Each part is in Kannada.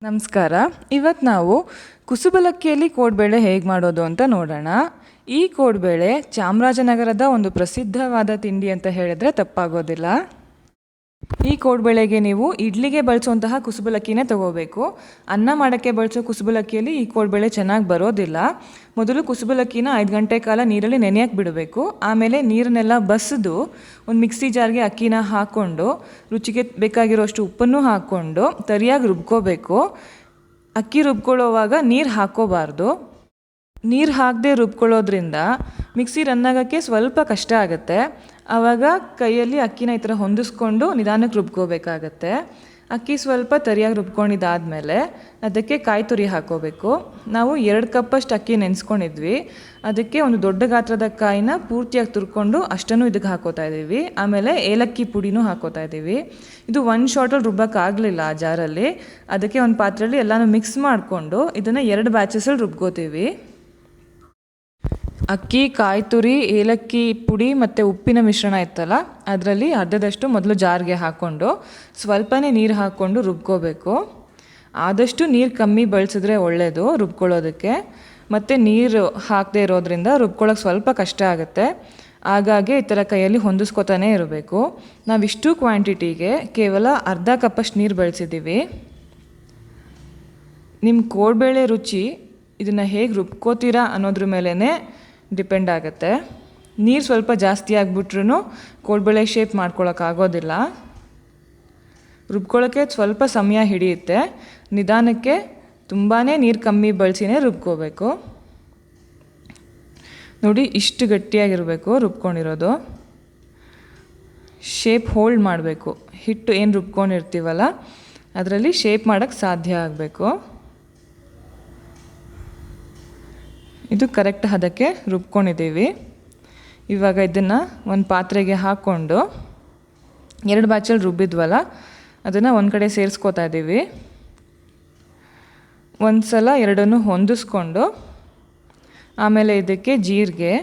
ನಮಸ್ಕಾರ. ಇವತ್ತು ನಾವು ಕುಸುಬಲಕ್ಕಿಯಲ್ಲಿ ಕೋಡ್ಬೇಳೆ ಹೇಗೆ ಮಾಡೋದು ಅಂತ ನೋಡೋಣ. ಈ ಕೋಡ್ಬೇಳೆ ಚಾಮರಾಜನಗರದ ಒಂದು ಪ್ರಸಿದ್ಧವಾದ ತಿಂಡಿ ಅಂತ ಹೇಳಿದ್ರೆ ತಪ್ಪಾಗೋದಿಲ್ಲ. ಈ ಕೋಡ್ಬೇಳೆಗೆ ನೀವು ಇಡ್ಲಿಗೆ ಬಳಸುವಂತಹ ಕುಸುಬಲಕ್ಕಿನೇ ತಗೋಬೇಕು. ಅನ್ನ ಮಾಡೋಕ್ಕೆ ಬಳಸೋ ಕುಸುಬಲಕ್ಕಿಯಲ್ಲಿ ಈ ಕೋಡ್ಬೇಳೆ ಚೆನ್ನಾಗಿ ಬರೋದಿಲ್ಲ. ಮೊದಲು ಕುಸುಬಲಕ್ಕಿನ 5 ಗಂಟೆ ಕಾಲ ನೀರಲ್ಲಿ ನೆನೆಯಕ್ಕೆ ಬಿಡಬೇಕು. ಆಮೇಲೆ ನೀರನ್ನೆಲ್ಲ ಬಸಿದು ಒಂದು ಮಿಕ್ಸಿ ಜಾರ್ಗೆ ಅಕ್ಕಿನ ಹಾಕ್ಕೊಂಡು ರುಚಿಗೆ ಬೇಕಾಗಿರೋಷ್ಟು ಉಪ್ಪನ್ನು ಹಾಕ್ಕೊಂಡು ತರಿಯಾಗಿ ರುಬ್ಕೋಬೇಕು. ಅಕ್ಕಿ ರುಬ್ಕೊಳ್ಳೋವಾಗ ನೀರು ಹಾಕ್ಕೋಬಾರ್ದು. ನೀರು ಹಾಕದೆ ರುಬ್ಕೊಳ್ಳೋದ್ರಿಂದ ಮಿಕ್ಸಿ ರನ್ ಆಗೋಕ್ಕೆ ಸ್ವಲ್ಪ ಕಷ್ಟ ಆಗುತ್ತೆ. ಆವಾಗ ಕೈಯಲ್ಲಿ ಅಕ್ಕಿನ ಈ ಥರ ಹೊಂದಿಸ್ಕೊಂಡು ನಿಧಾನಕ್ಕೆ ರುಬ್ಕೋಬೇಕಾಗತ್ತೆ. ಅಕ್ಕಿ ಸ್ವಲ್ಪ ತರಿಯಾಗಿ ರುಬ್ಕೊಂಡಿದ್ದಾದಮೇಲೆ ಅದಕ್ಕೆ ಕಾಯಿ ತುರಿ ಹಾಕ್ಕೋಬೇಕು. ನಾವು 2 ಕಪ್ಪಷ್ಟು ಅಕ್ಕಿ ನೆನೆಸ್ಕೊಂಡಿದ್ವಿ. ಅದಕ್ಕೆ ಒಂದು ದೊಡ್ಡ ಗಾತ್ರದ ಕಾಯಿನ ಪೂರ್ತಿಯಾಗಿ ತುರ್ಕೊಂಡು ಅಷ್ಟನ್ನು ಇದಕ್ಕೆ ಹಾಕೋತಾ ಇದ್ದೀವಿ. ಆಮೇಲೆ ಏಲಕ್ಕಿ ಪುಡಿನೂ ಹಾಕೋತಾ ಇದ್ದೀವಿ. ಇದು 1 ಶಾಟಲ್ಲಿ ರುಬ್ಬೋಕ್ಕಾಗಲಿಲ್ಲ ಆ ಜಾರಲ್ಲಿ. ಅದಕ್ಕೆ ಒಂದು ಪಾತ್ರೆಯಲ್ಲಿ ಎಲ್ಲನೂ ಮಿಕ್ಸ್ ಮಾಡಿಕೊಂಡು ಇದನ್ನು 2 ಬ್ಯಾಚಸಲ್ಲಿ ರುಬ್ಕೋತೀವಿ. ಅಕ್ಕಿ, ಕಾಯಿ ತುರಿ, ಏಲಕ್ಕಿ ಪುಡಿ ಮತ್ತು ಉಪ್ಪಿನ ಮಿಶ್ರಣ ಇತ್ತಲ್ಲ, ಅದರಲ್ಲಿ ಅರ್ಧದಷ್ಟು ಮೊದಲು ಜಾರ್ಗೆ ಹಾಕ್ಕೊಂಡು ಸ್ವಲ್ಪನೇ ನೀರು ಹಾಕ್ಕೊಂಡು ರುಬ್ಕೋಬೇಕು. ಆದಷ್ಟು ನೀರು ಕಮ್ಮಿ ಬಳಸಿದ್ರೆ ಒಳ್ಳೆಯದು ರುಬ್ಕೊಳ್ಳೋದಕ್ಕೆ. ಮತ್ತು ನೀರು ಹಾಕದೇ ಇರೋದ್ರಿಂದ ರುಬ್ಕೊಳ್ಳೋಕೆ ಸ್ವಲ್ಪ ಕಷ್ಟ ಆಗುತ್ತೆ. ಹಾಗಾಗಿ ಈ ಥರ ಕೈಯಲ್ಲಿ ಹೊಂದಿಸ್ಕೊತಾನೇ ಇರಬೇಕು. ನಾವಿಷ್ಟು ಕ್ವಾಂಟಿಟಿಗೆ ಕೇವಲ ಅರ್ಧ ಕಪ್ಪಷ್ಟು ನೀರು ಬಳಸಿದ್ದೀವಿ. ನಿಮ್ಮ ಕೋಡ್ಬೇಳೆ ರುಚಿ ಇದನ್ನು ಹೇಗೆ ರುಬ್ಕೋತೀರಾ ಅನ್ನೋದ್ರ ಮೇಲೇ ಡಿಪೆಂಡ್ ಆಗುತ್ತೆ. ನೀರು ಸ್ವಲ್ಪ ಜಾಸ್ತಿ ಆಗಿಬಿಟ್ರೂ ಕೋಡ್ಬೇಳೆ ಶೇಪ್ ಮಾಡ್ಕೊಳಕ್ಕಾಗೋದಿಲ್ಲ. ರುಬ್ಕೊಳ್ಳೋಕ್ಕೆ ಸ್ವಲ್ಪ ಸಮಯ ಹಿಡಿಯುತ್ತೆ. ನಿಧಾನಕ್ಕೆ ತುಂಬಾ ನೀರು ಕಮ್ಮಿ ಬಳಸಿನೇ ರುಬ್ಕೋಬೇಕು. ನೋಡಿ, ಇಷ್ಟು ಗಟ್ಟಿಯಾಗಿರಬೇಕು ರುಬ್ಕೊಂಡಿರೋದು. ಶೇಪ್ ಹೋಲ್ಡ್ ಮಾಡಬೇಕು. ಹಿಟ್ಟು ಏನು ರುಬ್ಕೊಂಡಿರ್ತೀವಲ್ಲ ಅದರಲ್ಲಿ ಶೇಪ್ ಮಾಡೋಕ್ಕೆ ಸಾಧ್ಯ ಆಗಬೇಕು. ಇದು ಕರೆಕ್ಟ್ ಹದಕ್ಕೆ ರುಬ್ಕೊಂಡಿದ್ದೀವಿ. ಇವಾಗ ಇದನ್ನು ಒಂದು ಪಾತ್ರೆಗೆ ಹಾಕ್ಕೊಂಡು 2 ಬ್ಯಾಚಲ್ಲಿ ರುಬ್ಬಿದ್ವಲ್ಲ ಅದನ್ನು ಒಂದು ಕಡೆ ಸೇರಿಸ್ಕೋತಾ ಇದ್ದೀವಿ. ಒಂದು ಸಲ ಎರಡನ್ನೂ ಹೊಂದಿಸ್ಕೊಂಡು ಆಮೇಲೆ ಇದಕ್ಕೆ ಜೀರಿಗೆ,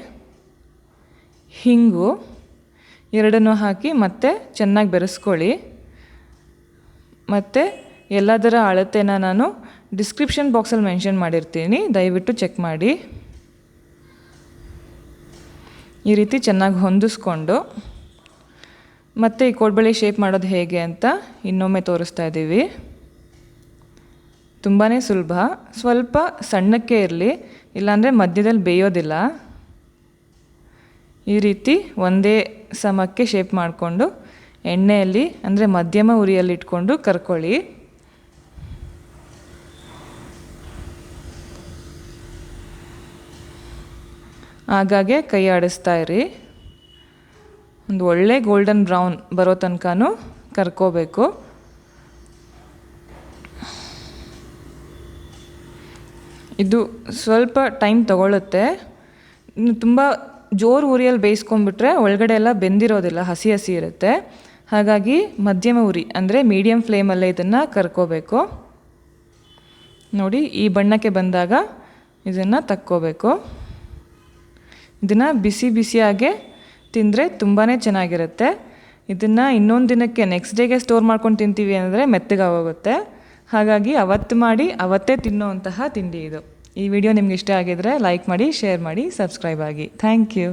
ಹಿಂಗು ಎರಡನ್ನೂ ಹಾಕಿ ಮತ್ತೆ ಚೆನ್ನಾಗಿ ಬೆರೆಸ್ಕೊಳ್ಳಿ. ಮತ್ತು ಎಲ್ಲದರ ಅಳತೆನ ನಾನು ಡಿಸ್ಕ್ರಿಪ್ಷನ್ ಬಾಕ್ಸಲ್ಲಿ ಮೆನ್ಷನ್ ಮಾಡಿರ್ತೀನಿ, ದಯವಿಟ್ಟು ಚೆಕ್ ಮಾಡಿ. ಈ ರೀತಿ ಚೆನ್ನಾಗಿ ಹೊಂದಿಸ್ಕೊಂಡು ಮತ್ತು ಈ ಕೋಡ್ಬೇಳೆ ಶೇಪ್ ಮಾಡೋದು ಹೇಗೆ ಅಂತ ಇನ್ನೊಮ್ಮೆ ತೋರಿಸ್ತಾ ಇದ್ದೀವಿ. ತುಂಬಾ ಸುಲಭ. ಸ್ವಲ್ಪ ಸಣ್ಣಕ್ಕೆ ಇರಲಿ, ಇಲ್ಲಾಂದರೆ ಮಧ್ಯದಲ್ಲಿ ಬೇಯೋದಿಲ್ಲ. ಈ ರೀತಿ ಒಂದೇ ಸಮಕ್ಕೆ ಶೇಪ್ ಮಾಡಿಕೊಂಡು ಎಣ್ಣೆಯಲ್ಲಿ ಅಂದರೆ ಮಧ್ಯಮ ಉರಿಯಲ್ಲಿ ಇಟ್ಕೊಂಡು ಕರ್ಕೊಳ್ಳಿ. ಹಾಗಾಗಿ ಕೈ ಆಡಿಸ್ತಾ ಇರಿ. ಒಂದು ಒಳ್ಳೆ ಗೋಲ್ಡನ್ ಬ್ರೌನ್ ಬರೋ ತನಕನೂ ಕರ್ಕೋಬೇಕು. ಇದು ಸ್ವಲ್ಪ ಟೈಮ್ ತಗೊಳ್ಳುತ್ತೆ. ತುಂಬ ಜೋರು ಉರಿಯಲ್ಲಿ ಬೇಯಿಸ್ಕೊಂಡ್ಬಿಟ್ರೆ ಒಳಗಡೆ ಎಲ್ಲ ಬೆಂದಿರೋದಿಲ್ಲ, ಹಸಿ ಹಸಿ ಇರುತ್ತೆ. ಹಾಗಾಗಿ ಮಧ್ಯಮ ಉರಿ ಅಂದರೆ ಮೀಡಿಯಮ್ ಫ್ಲೇಮಲ್ಲೇ ಇದನ್ನು ಕರ್ಕೋಬೇಕು. ನೋಡಿ, ಈ ಬಣ್ಣಕ್ಕೆ ಬಂದಾಗ ಇದನ್ನು ತಕ್ಕೋಬೇಕು. ಇದನ್ನು ಬಿಸಿ ಬಿಸಿಯಾಗೆ ತಿಂದರೆ ತುಂಬಾ ಚೆನ್ನಾಗಿರುತ್ತೆ. ಇದನ್ನು ಇನ್ನೊಂದು ದಿನಕ್ಕೆ ನೆಕ್ಸ್ಟ್ ಡೇಗೆ ಸ್ಟೋರ್ ಮಾಡ್ಕೊಂಡು ತಿಂತೀವಿ ಅಂದರೆ ಮೆತ್ತಗಾಗೋಗುತ್ತೆ. ಹಾಗಾಗಿ ಅವತ್ತು ಮಾಡಿ ಅವತ್ತೇ ತಿನ್ನೋವಂತಹ ತಿಂಡಿ ಇದು. ಈ ವಿಡಿಯೋ ನಿಮ್ಗೆ ಇಷ್ಟ ಆಗಿದರೆ ಲೈಕ್ ಮಾಡಿ, ಶೇರ್ ಮಾಡಿ, ಸಬ್ಸ್ಕ್ರೈಬ್ ಆಗಿ. Thank you.